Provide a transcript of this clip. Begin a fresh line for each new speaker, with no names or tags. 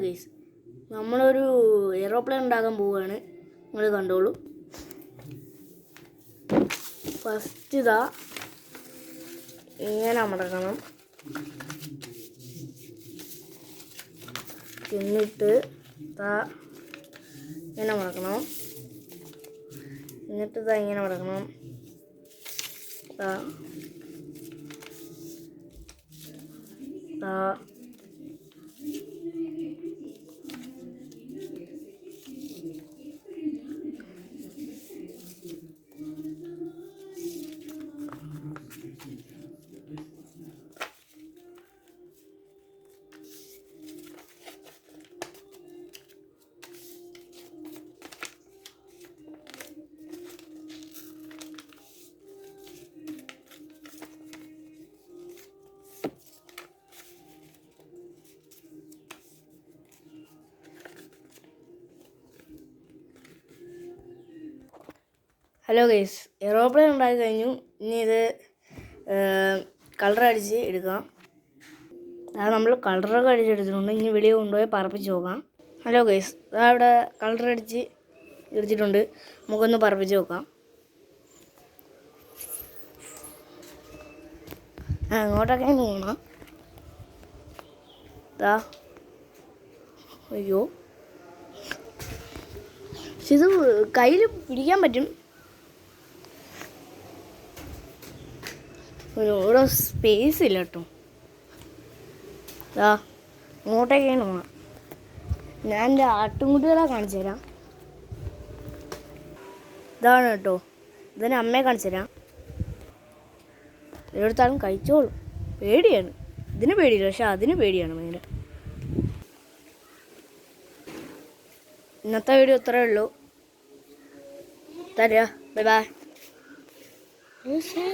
Guys, നമ്മളൊരു aeroplane ഉണ്ടാക്കാൻ പോവുകയാണ്. നിങ്ങൾ കണ്ടോളൂ. ഫസ്റ്റ് ഇതാ ഇങ്ങനെ അമർത്തണം. എന്നിട്ട് ഇങ്ങനെ മടക്കണം. എന്നിട്ട് ഇങ്ങനെ മടക്കണം. ഹലോ ഗൈസ്, എയ്റോപ്ലെയിൻ ഉണ്ടാക്കി കഴിഞ്ഞു. ഇനി ഇത് കളർ അടിച്ച് എടുക്കാം. അത് നമ്മൾ കളറൊക്കെ അടിച്ചെടുത്തിട്ടുണ്ട്. ഇനി വെളിയിൽ കൊണ്ടുപോയി പറപ്പിച്ച് നോക്കാം. ഹലോ ഗൈസ്, അവിടെ കളർ അടിച്ച് എടുത്തിട്ടുണ്ട്. നമുക്കൊന്ന് പറപ്പിച്ച് നോക്കാം. അങ്ങോട്ടൊക്കെ പോകണം. അയ്യോ, പക്ഷെ ഇത് കയ്യിൽ പിടിക്കാൻ പറ്റും. ഓരോ സ്പേസ് ഇല്ല കേട്ടോ. ഇങ്ങോട്ടേക്കാണ് പോകണം. ഞാൻ എൻ്റെ ആട്ടുംകുട്ടികളെ കാണിച്ചു തരാം. ഇതാണ് കേട്ടോ. ഇതിന് അമ്മയെ കാണിച്ചു തരാം. എടുത്താലും കഴിച്ചോളും. പേടിയാണ്. ഇതിന് പേടിയില്ല, പക്ഷെ അതിന് പേടിയാണ് ഭയങ്കര. ഇന്നത്തെ വീഡിയോ ഇത്രയേ ഉള്ളൂ. തരാ, ബൈ ബൈ.